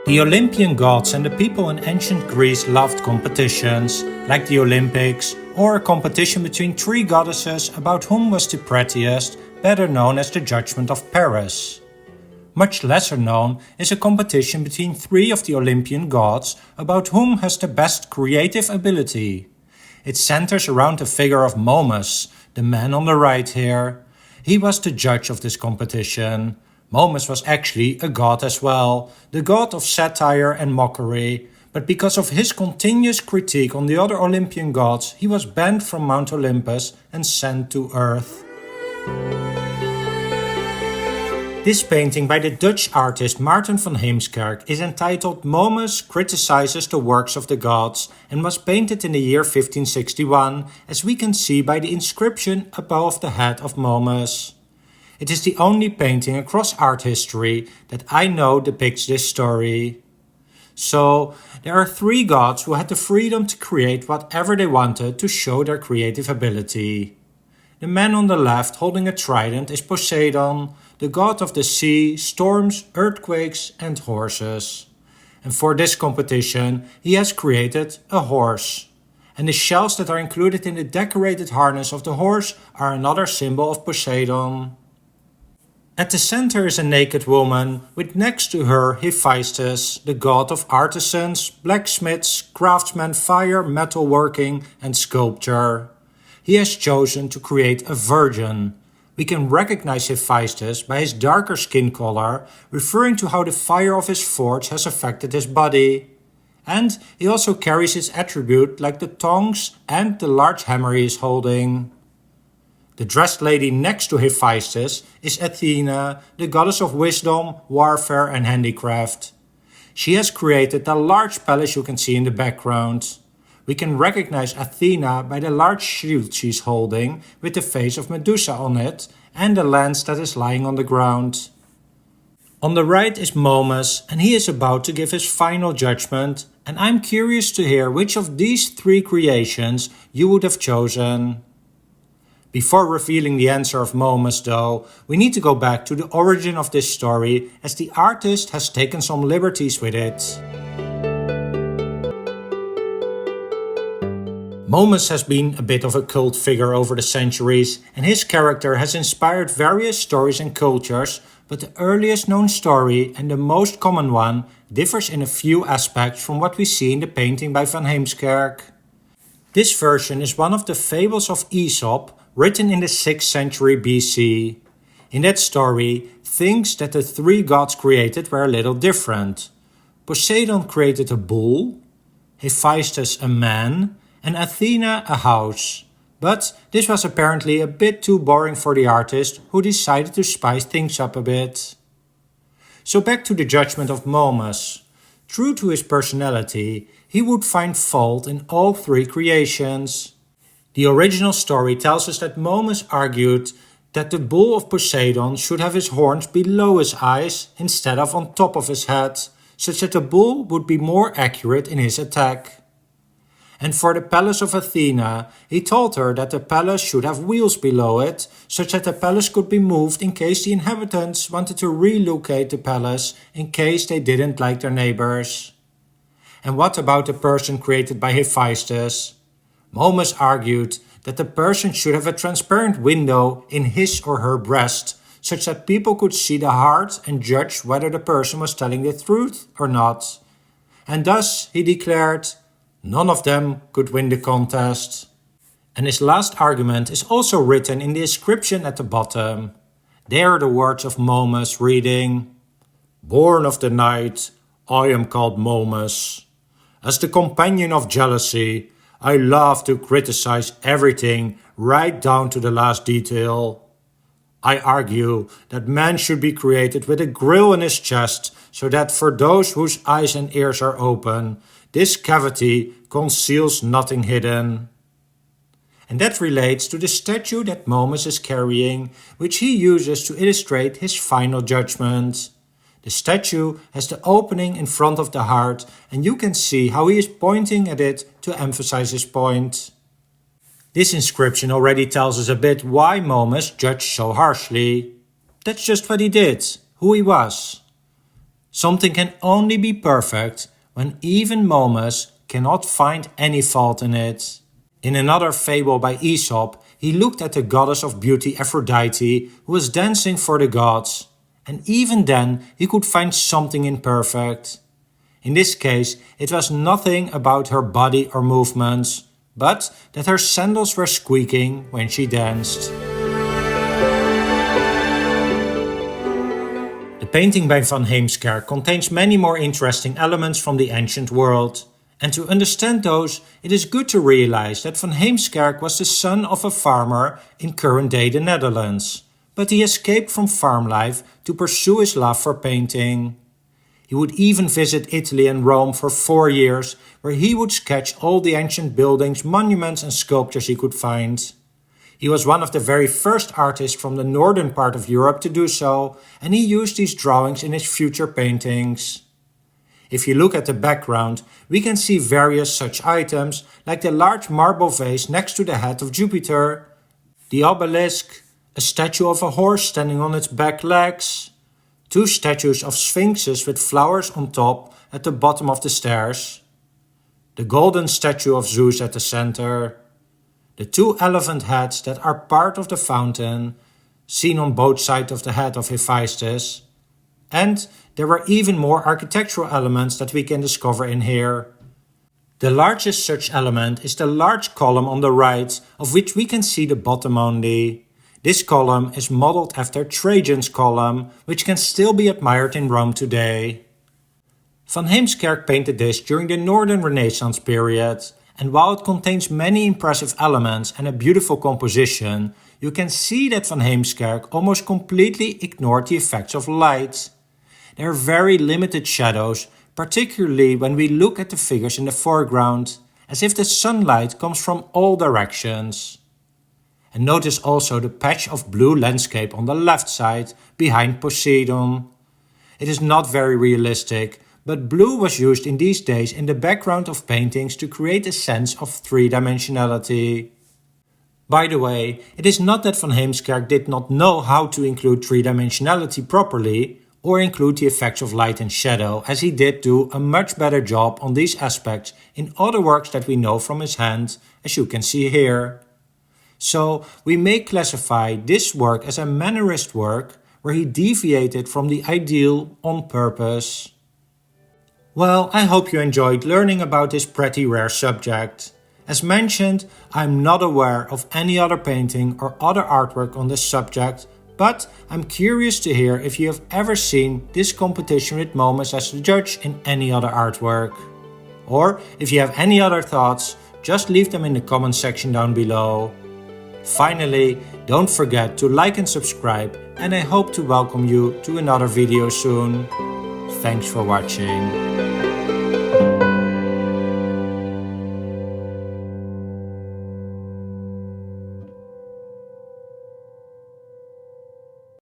The Olympian gods and the people in ancient Greece loved competitions, like the Olympics, or a competition between three goddesses about whom was the prettiest, better known as the Judgment of Paris. Much lesser known is a competition between three of the Olympian gods about whom has the best creative ability. It centers around the figure of Momus, the man on the right here. He was the judge of this competition. Momus was actually a god as well, the god of satire and mockery, but because of his continuous critique on the other Olympian gods, he was banned from Mount Olympus and sent to Earth. This painting by the Dutch artist Maarten van Heemskerck is entitled Momus Criticizes the Works of the Gods and was painted in the year 1561, as we can see by the inscription above the head of Momus. It is the only painting across art history that I know depicts this story. So, there are three gods who had the freedom to create whatever they wanted to show their creative ability. The man on the left holding a trident is Poseidon, the god of the sea, storms, earthquakes and horses. And for this competition he has created a horse. And the shells that are included in the decorated harness of the horse are another symbol of Poseidon. At the center is a naked woman, with next to her Hephaestus, the god of artisans, blacksmiths, craftsmen, fire, metalworking and sculpture. He has chosen to create a virgin. We can recognize Hephaestus by his darker skin color, referring to how the fire of his forge has affected his body. And he also carries his attribute like the tongs and the large hammer he is holding. The dressed lady next to Hephaestus is Athena, the goddess of wisdom, warfare and handicraft. She has created the large palace you can see in the background. We can recognize Athena by the large shield she's holding with the face of Medusa on it and the lance that is lying on the ground. On the right is Momus and he is about to give his final judgment, and I'm curious to hear which of these three creations you would have chosen. Before revealing the answer of Momus though, we need to go back to the origin of this story, as the artist has taken some liberties with it. Momus has been a bit of a cult figure over the centuries, and his character has inspired various stories and cultures, but the earliest known story and the most common one differs in a few aspects from what we see in the painting by Van Heemskerck. This version is one of the fables of Aesop, written in the 6th century BC. In that story, things that the three gods created were a little different. Poseidon created a bull, Hephaestus a man, and Athena a house. But this was apparently a bit too boring for the artist, who decided to spice things up a bit. So back to the judgment of Momus. True to his personality, he would find fault in all three creations. The original story tells us that Momus argued that the bull of Poseidon should have his horns below his eyes instead of on top of his head, such that the bull would be more accurate in his attack. And for the palace of Athena, he told her that the palace should have wheels below it, such that the palace could be moved in case the inhabitants wanted to relocate the palace in case they didn't like their neighbors. And what about the person created by Hephaestus? Momus argued that the person should have a transparent window in his or her breast, such that people could see the heart and judge whether the person was telling the truth or not. And thus, he declared, none of them could win the contest. And his last argument is also written in the inscription at the bottom. There are the words of Momus reading, "Born of the night, I am called Momus. As the companion of jealousy, I love to criticize everything right down to the last detail. I argue that man should be created with a grill in his chest, so that for those whose eyes and ears are open, this cavity conceals nothing hidden." And that relates to the statue that Momus is carrying, which he uses to illustrate his final judgment. The statue has the opening in front of the heart, and you can see how he is pointing at it to emphasize his point. This inscription already tells us a bit why Momus judged so harshly. That's just what he did, who he was. Something can only be perfect when even Momus cannot find any fault in it. In another fable by Aesop, he looked at the goddess of beauty Aphrodite, who was dancing for the gods, and even then he could find something imperfect. In this case, it was nothing about her body or movements, but that her sandals were squeaking when she danced. The painting by Van Heemskerck contains many more interesting elements from the ancient world. And to understand those, it is good to realize that Van Heemskerck was the son of a farmer in current-day the Netherlands, but he escaped from farm life to pursue his love for painting. He would even visit Italy and Rome for 4 years, where he would sketch all the ancient buildings, monuments and sculptures he could find. He was one of the very first artists from the northern part of Europe to do so, and he used these drawings in his future paintings. If you look at the background, we can see various such items, like the large marble vase next to the head of Jupiter, the obelisk, a statue of a horse standing on its back legs, 2 statues of sphinxes with flowers on top at the bottom of the stairs, the golden statue of Zeus at the center, the 2 elephant heads that are part of the fountain, seen on both sides of the head of Hephaestus, and there were even more architectural elements that we can discover in here. The largest such element is the large column on the right, of which we can see the bottom only. This column is modeled after Trajan's column, which can still be admired in Rome today. Van Heemskerck painted this during the Northern Renaissance period, and while it contains many impressive elements and a beautiful composition, you can see that Van Heemskerck almost completely ignored the effects of light. There are very limited shadows, particularly when we look at the figures in the foreground, as if the sunlight comes from all directions. And notice also the patch of blue landscape on the left side, behind Poseidon. It is not very realistic, but blue was used in these days in the background of paintings to create a sense of three-dimensionality. By the way, it is not that Van Heemskerck did not know how to include three-dimensionality properly, or include the effects of light and shadow, as he did do a much better job on these aspects in other works that we know from his hand, as you can see here. So we may classify this work as a mannerist work, where he deviated from the ideal on purpose. Well, I hope you enjoyed learning about this pretty rare subject. As mentioned, I'm not aware of any other painting or other artwork on this subject, but I'm curious to hear if you have ever seen this competition with Momus as the judge in any other artwork. Or if you have any other thoughts, just leave them in the comment section down below. Finally, don't forget to like and subscribe, and I hope to welcome you to another video soon. Thanks for watching.